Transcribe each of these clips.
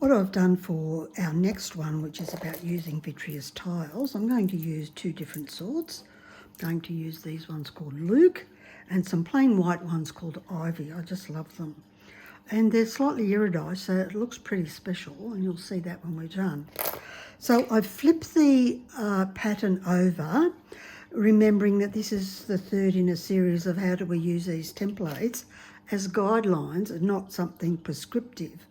What I've done for our next one, which is about using vitreous tiles, I'm going to use two different sorts. I'm going to use these ones called Luke and some plain white ones called Ivy. I just love them. And they're slightly iridized, so it looks pretty special, and you'll see that when we're done. So I've flipped the pattern over, remembering that this is the third in a series of how do we use these templates as guidelines and not something prescriptive.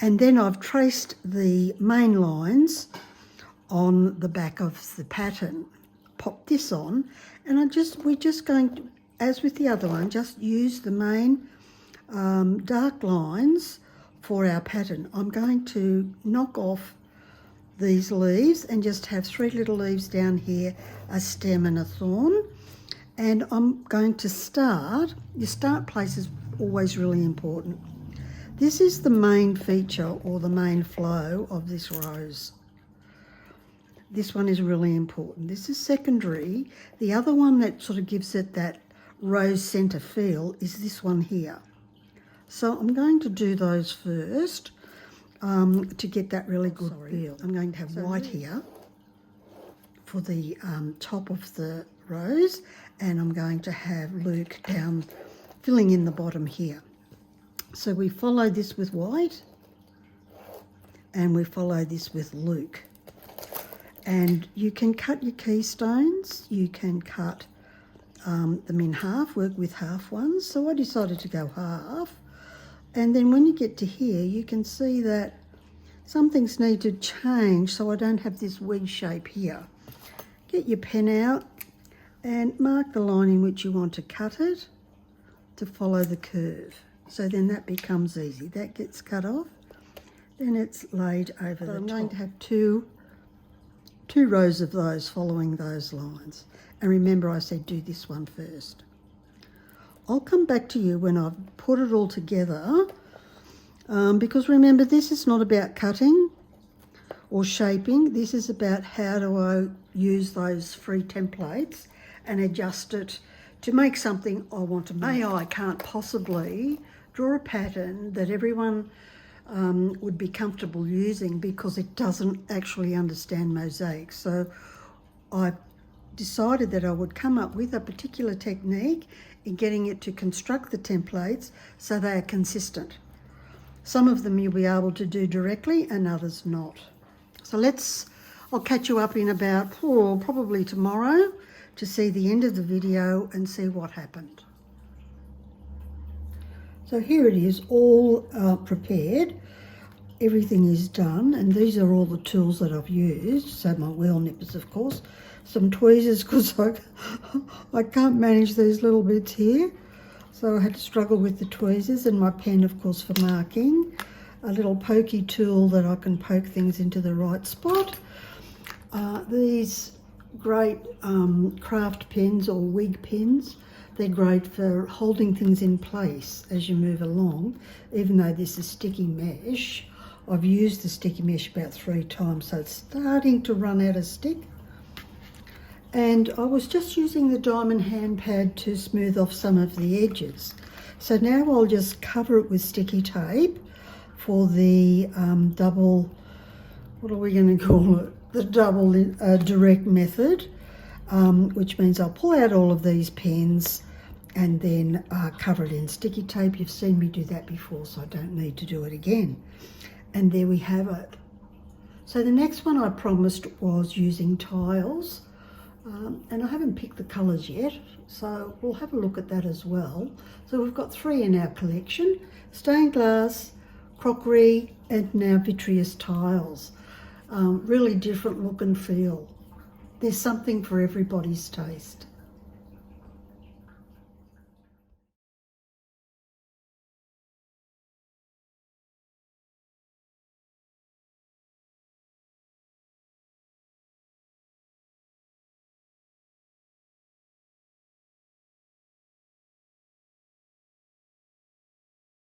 And then I've traced the main lines on the back of the pattern, pop this on, and we're just going to, as with the other one, just use the main dark lines for our pattern. I'm going to knock off these leaves and just have 3 little leaves down here, a stem and a thorn. And I'm going to start, your start place is always really important. This is the main feature or the main flow of this rose. This one is really important. This is secondary. The other one that sort of gives it that rose centre feel is this one here. So I'm going to do those first to get that really good feel. I'm going to have white here for the top of the rose, and I'm going to have Luke down, filling in the bottom here. So we follow this with white and we follow this with Luke. And you can cut your keystones, you can cut them in half, work with half ones. So I decided to go half. And then when you get to here, you can see that some things need to change so I don't have this wedge shape here. Get your pen out and mark the line in which you want to cut it to follow the curve. So then that becomes easy. That gets cut off, then it's laid over the top. I'm going to have two rows of those following those lines. And remember I said do this one first. I'll come back to you when I've put it all together because remember this is not about cutting or shaping. This is about how do I use those free templates and adjust it to make something I want to make. AI can't possibly draw a pattern that everyone would be comfortable using because it doesn't actually understand mosaics. So I decided that I would come up with a particular technique in getting it to construct the templates so they are consistent. Some of them you'll be able to do directly and others not. So I'll catch you up in about probably tomorrow to see the end of the video and see what happened. So here it is, all prepared. Everything is done, and these are all the tools that I've used. So my wheel nippers, of course, some tweezers because I can't manage these little bits here. So I had to struggle with the tweezers, and my pen, of course, for marking. A little pokey tool that I can poke things into the right spot. These great craft pens or wig pens. They're great for holding things in place as you move along. Even though this is sticky mesh, I've used the sticky mesh about 3 times, so it's starting to run out of stick. And I was just using the diamond hand pad to smooth off some of the edges. So now I'll just cover it with sticky tape for the double, what are we going to call it? The double direct method, which means I'll pull out all of these pens and then cover it in sticky tape. You've seen me do that before, so I don't need to do it again. And there we have it. So the next one I promised was using tiles, and I haven't picked the colours yet, so we'll have a look at that as well. So we've got 3 in our collection: stained glass, crockery, and now vitreous tiles. Really different look and feel. There's something for everybody's taste.